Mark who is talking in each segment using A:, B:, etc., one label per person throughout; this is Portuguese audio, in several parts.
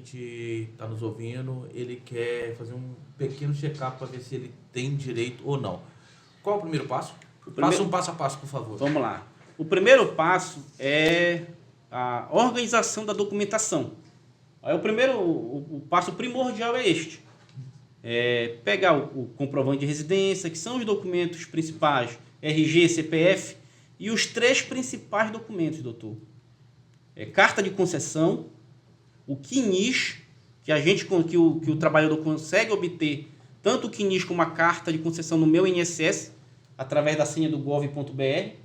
A: gente está nos ouvindo, ele quer fazer um pequeno check-up para ver se ele tem direito ou não. Qual é o primeiro passo? Passa um passo a passo, por favor.
B: Vamos lá. O primeiro passo é a organização da documentação. Aí o passo primordial é este. É pegar o comprovante de residência, que são os documentos principais, RG, CPF, e os 3 principais documentos, doutor. Carta de concessão, o CNIS, que o trabalhador consegue obter tanto o CNIS como a carta de concessão no meu INSS, através da senha do gov.br,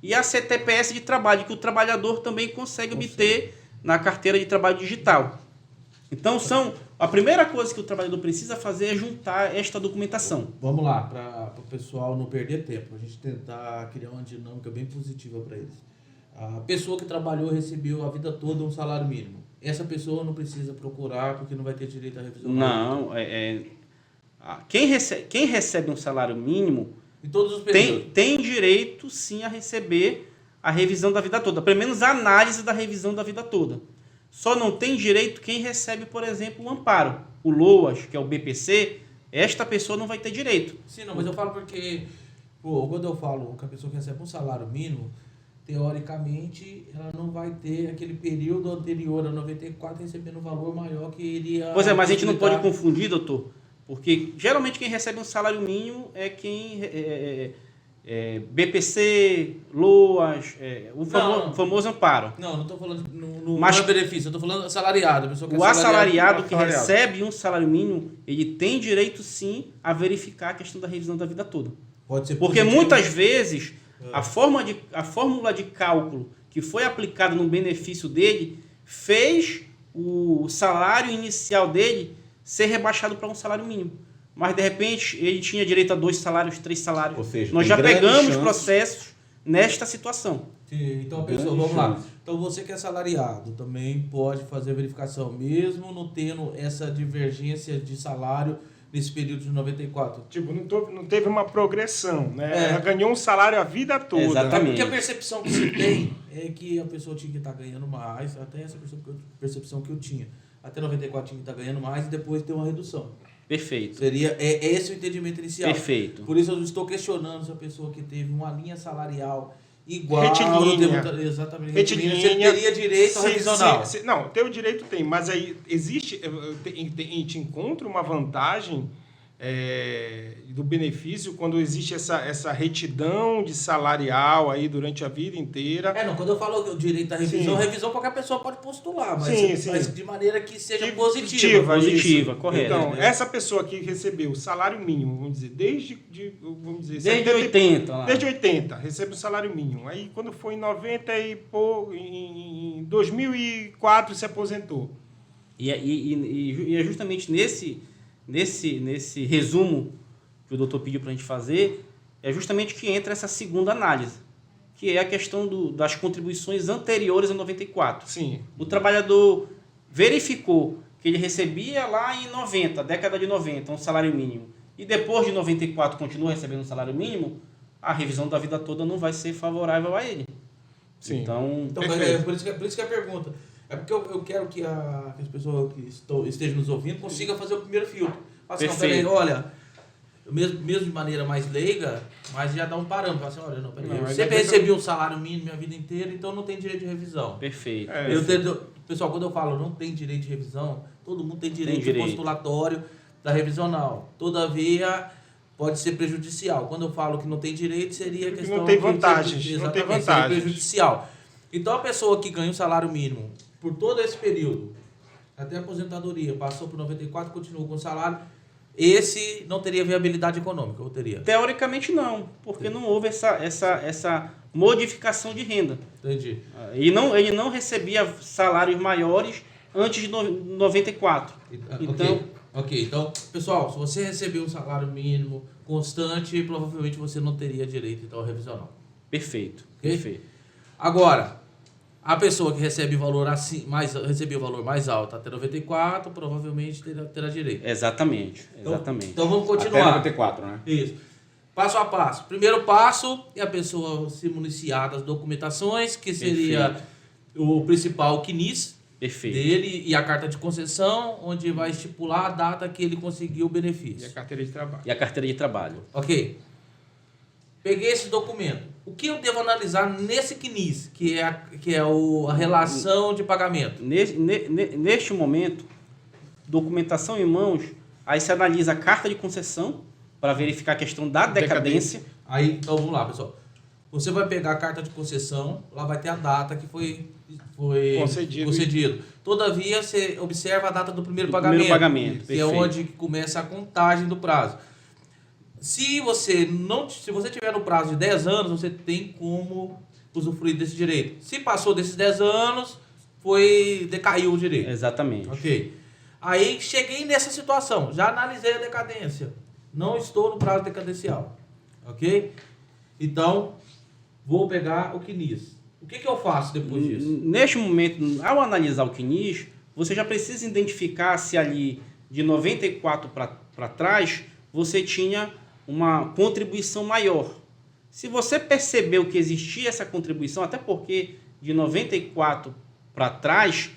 B: e a CTPS de trabalho, que o trabalhador também consegue obter na carteira de trabalho digital. Então, a primeira coisa que o trabalhador precisa fazer é juntar esta documentação.
A: Vamos lá, para o pessoal não perder tempo, a gente tentar criar uma dinâmica bem positiva para eles. A pessoa que trabalhou recebeu a vida toda um salário mínimo. Essa pessoa não precisa procurar porque não vai ter direito à revisão.
B: Não, quem recebe um salário mínimo
A: em todos os períodos
B: tem direito sim a receber a revisão da vida toda, pelo menos a análise da revisão da vida toda. Só não tem direito quem recebe, por exemplo, o amparo, o LOAS, que é o BPC, esta pessoa não vai ter direito.
A: Sim, não, mas eu falo porque, quando eu falo que a pessoa que recebe um salário mínimo, teoricamente, ela não vai ter aquele período anterior a 94 recebendo um valor maior que iria...
B: Pois é, mas a gente não pode confundir, doutor, porque geralmente quem recebe um salário mínimo é quem... BPC, LOAS, o famoso amparo.
A: Não estou falando no benefício, eu estou falando assalariado.
B: O assalariado que recebe um salário mínimo, ele tem direito sim a verificar a questão da revisão da vida toda.
A: Pode ser
B: porque
A: positivo.
B: Muitas vezes a fórmula de cálculo que foi aplicada no benefício dele fez o salário inicial dele ser rebaixado para um salário mínimo. Mas, de repente, ele tinha direito a 2 salários, 3 salários.
C: Ou seja,
B: nós já pegamos processos nesta situação.
A: Sim, então, pessoal, vamos lá. Então, você que é assalariado também pode fazer a verificação, mesmo não tendo essa divergência de salário nesse período de 94.
D: Tipo, não teve uma progressão, né? Ela ganhou um salário a vida toda.
B: Exatamente.
A: Porque a percepção que se tem é que a pessoa tinha que estar ganhando mais, até essa percepção que eu tinha. Até 94 tinha que estar ganhando mais e depois ter uma redução.
B: Perfeito.
A: Seria esse o entendimento inicial.
B: Perfeito.
A: Por isso eu estou questionando se a pessoa que teve uma linha salarial igual... Exatamente.
D: Retilínea.
A: Você teria direito à revisional.
D: Não, ter o direito tem, mas aí existe... A gente encontra uma vantagem do benefício quando existe essa retidão de salarial aí durante a vida inteira.
A: Quando eu falo o direito à revisão, revisão qualquer pessoa pode postular, mas de maneira que seja positiva.
B: Positiva, correto.
D: Então, essa pessoa que recebeu o salário mínimo, vamos dizer, desde
B: 80.
D: Desde 80, recebe o salário mínimo. Aí, quando foi em 90 em 2004, se aposentou.
B: E é justamente nesse resumo que o doutor pediu para a gente fazer, é justamente que entra essa segunda análise, que é a questão das contribuições anteriores a 94.
D: Sim.
B: O trabalhador verificou que ele recebia lá em 90, década de 90, um salário mínimo, e depois de 94 continua recebendo um salário mínimo, a revisão da vida toda não vai ser favorável a ele.
D: Sim.
B: Então
A: por isso que a pergunta. É porque eu quero que as pessoas que estejam nos ouvindo consigam fazer o primeiro filtro. Assim, peraí, olha, mesmo de maneira mais leiga, mas já dá um parâmetro. Assim, olha, eu sempre recebi um salário mínimo minha vida inteira, então não tem direito de revisão.
B: Perfeito.
A: Pessoal, quando eu falo não tem direito de revisão, todo mundo tem direito de postulatório da revisional. Todavia, pode ser prejudicial. Quando eu falo que não tem direito, seria a questão...
D: Não tem vantagens.
A: Não tem vantagens. Seria prejudicial. Então, a pessoa que ganha o salário mínimo por todo esse período, até a aposentadoria, passou por 94, continuou com o salário, esse não teria viabilidade econômica, ou teria?
B: Teoricamente não, porque não houve essa modificação de renda.
A: Entendi.
B: Ele não recebia salários maiores antes de 94.
A: Então, pessoal, se você recebeu um salário mínimo constante, provavelmente você não teria direito então, ao revisional.
B: Perfeito.
A: Okay?
B: Perfeito.
A: Agora, a pessoa que recebe recebeu o valor mais alto até 94, provavelmente terá direito.
B: Exatamente.
A: Então vamos continuar.
C: Até 94, né?
A: Isso. Passo a passo. Primeiro passo é a pessoa se municiar das documentações, que seria o principal CNIS.
B: Perfeito.
A: dele e a carta de concessão, onde vai estipular a data que ele conseguiu o
D: E
A: benefício.
D: a carteira de trabalho.
B: E a carteira de trabalho.
A: Ok. Peguei esse documento. O que eu devo analisar nesse CNIS, que é a relação de pagamento?
B: Neste momento, documentação em mãos, aí se analisa a carta de concessão para verificar a questão da decadência.
A: Aí, então vamos lá, pessoal. Você vai pegar a carta de concessão, lá vai ter a data que foi concedido. Todavia, você observa a data do primeiro pagamento, que é onde começa a contagem do prazo. Se você tiver no prazo de 10 anos, você tem como usufruir desse direito. Se passou desses 10 anos, decaiu o direito.
B: Exatamente.
A: Ok. Aí cheguei nessa situação, já analisei a decadência. Não estou no prazo decadencial. Ok? Então, vou pegar o CNIS. O que eu faço depois disso?
B: Neste momento, ao analisar o CNIS, você já precisa identificar se ali de 94 para trás você tinha uma contribuição maior. Se você percebeu que existia essa contribuição, até porque de 94 para trás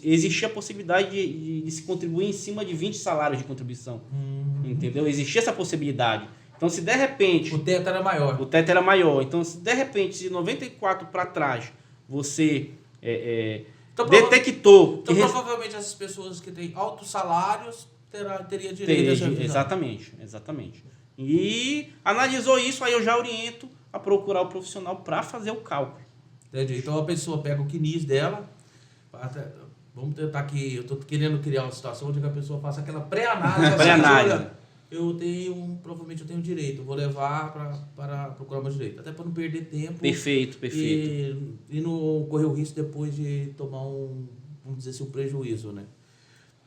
B: existia a possibilidade de se contribuir em cima de 20 salários de contribuição. Entendeu? Existia essa possibilidade. Então, se de repente...
A: O teto era maior.
B: O teto era maior. Então, se de repente, de 94 para trás, você detectou...
A: Então, provavelmente, essas pessoas que têm altos salários teria direito a essa revisão.
B: Exatamente. E analisou isso, aí eu já oriento a procurar o profissional para fazer o cálculo.
A: Entendi. Então, a pessoa pega o CNIS dela... Vamos tentar aqui... Eu estou querendo criar uma situação onde a pessoa faça aquela pré-análise.
B: Pré-análise.
A: Provavelmente eu tenho direito, eu vou levar para procurar meu direito, até para não perder tempo.
B: Perfeito.
A: E não correr o risco depois de tomar vamos dizer assim, um prejuízo, né?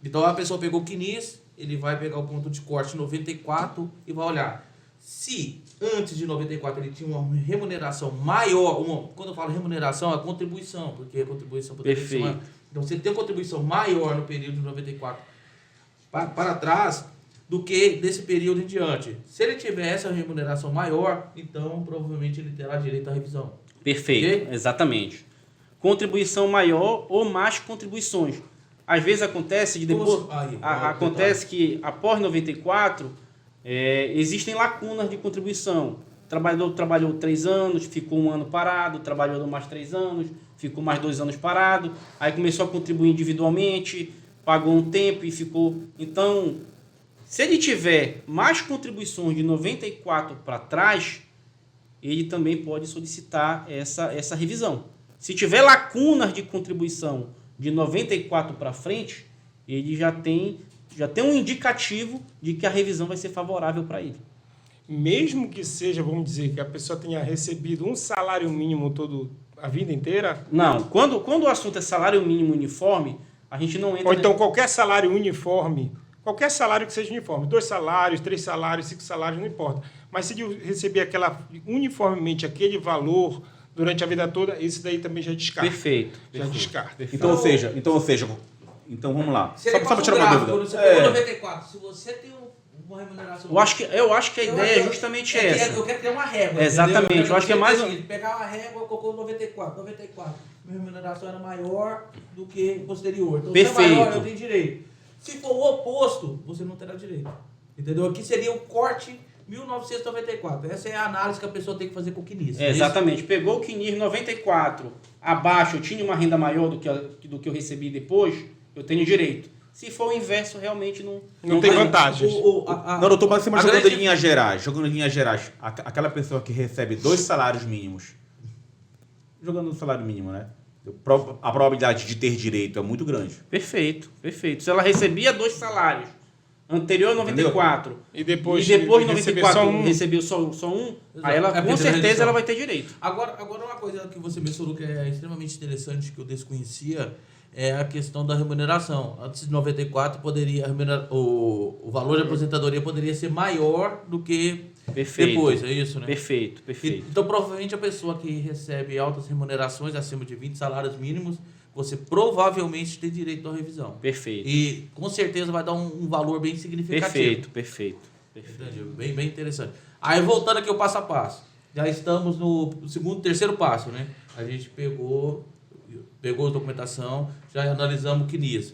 A: Então a pessoa pegou o CNIS, ele vai pegar o ponto de corte 94 e vai olhar. Se antes de 94 ele tinha uma remuneração maior, quando eu falo remuneração, é contribuição, porque a contribuição poderia ser maior. Então você tem uma contribuição maior no período de 94 para trás do que desse período em diante. Se ele tiver essa remuneração maior, então provavelmente ele terá direito à revisão.
B: Perfeito,
A: Okay?
B: exatamente. Contribuição maior ou mais contribuições. Às vezes acontece que após 94 existem lacunas de contribuição. O trabalhador trabalhou 3 anos, ficou 1 ano parado, trabalhou mais 3 anos, ficou mais 2 anos parado, aí começou a contribuir individualmente, pagou um tempo e ficou... Então, se ele tiver mais contribuições de 94 para trás, ele também pode solicitar essa revisão. Se tiver lacunas de contribuição de 94 para frente, ele já tem um indicativo de que a revisão vai ser favorável para ele.
D: Mesmo que seja, vamos dizer, que a pessoa tenha recebido um salário mínimo a vida inteira?
B: Não, quando o assunto é salário mínimo uniforme, a gente não entra...
D: Ou então qualquer salário uniforme, qualquer salário que seja uniforme, 2 salários, 3 salários, 5 salários, não importa. Mas se ele receber uniformemente aquele valor durante a vida toda, esse daí também já descarta.
B: Perfeito.
D: Já descarta.
C: Então, vamos lá.
A: Se ele
C: Só para tirar uma dúvida.
A: Você pegou 94, se você tem uma remuneração...
B: Eu acho que a ideia é justamente essa.
A: Eu quero criar uma régua.
B: Exatamente. Eu acho que é mais...
A: Ele pegar uma régua, colocou 94. Minha remuneração era maior do que posterior. Então,
B: perfeito.
A: Se é maior, eu tenho direito. Se for o oposto, você não terá direito. Entendeu? Aqui seria o corte 1994. Essa é a análise que a pessoa tem que fazer com o CNIS.
B: Exatamente. Pegou o CNIS 94, abaixo, eu tinha uma renda maior do que eu recebi depois, eu tenho direito. Se for o inverso, realmente
D: não tem vantagens.
C: Não, doutor, mas você jogando em linhas gerais, aquela pessoa que recebe 2 salários mínimos, jogando no salário mínimo, né? A probabilidade de ter direito é muito grande.
B: Perfeito. Se ela recebia 2 salários, anterior a 94,
D: e depois
B: de 94 recebeu só um, aí ela com certeza ela vai ter direito.
A: Agora uma coisa que você mencionou que é extremamente interessante, que eu desconhecia, é a questão da remuneração. Antes de 94, o valor de aposentadoria poderia ser maior do que depois, é isso, né?
B: Perfeito.
A: Então, provavelmente, a pessoa que recebe altas remunerações, acima de 20 salários mínimos, você provavelmente tem direito à revisão.
B: Perfeito.
A: E, com certeza, vai dar um valor bem significativo.
B: Perfeito.
A: Entendi. Bem interessante. Aí, voltando aqui ao passo a passo. Já estamos no terceiro passo, né? A gente pegou Pegou a documentação, já analisamos o CNIS.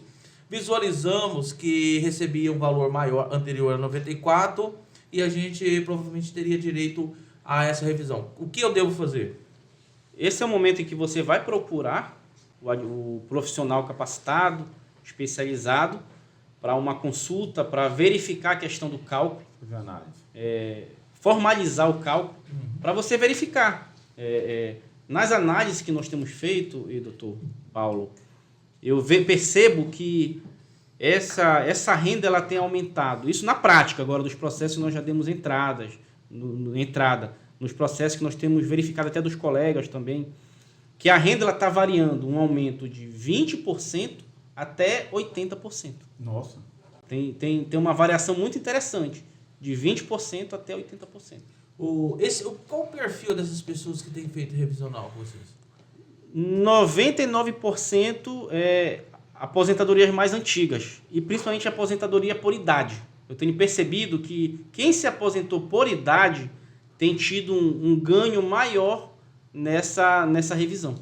A: Visualizamos que recebia um valor maior anterior a 94 e a gente provavelmente teria direito a essa revisão. O que eu devo fazer?
B: Esse é o momento em que você vai procurar o profissional capacitado, especializado, para uma consulta, para verificar a questão do cálculo, formalizar o cálculo, para você verificar. Nas análises que nós temos feito, doutor Paulo, eu percebo que essa renda ela tem aumentado. Isso na prática, agora dos processos nós já demos entrada. Nos processos que nós temos verificado até dos colegas também, que a renda está variando um aumento de 20% até 80%.
C: Nossa.
B: Tem uma variação muito interessante, de 20% até 80%.
A: Qual o perfil dessas pessoas que têm feito revisional com vocês?
B: 99% é aposentadorias mais antigas, e principalmente aposentadoria por idade. Eu tenho percebido que quem se aposentou por idade tem tido um ganho maior nessa revisão.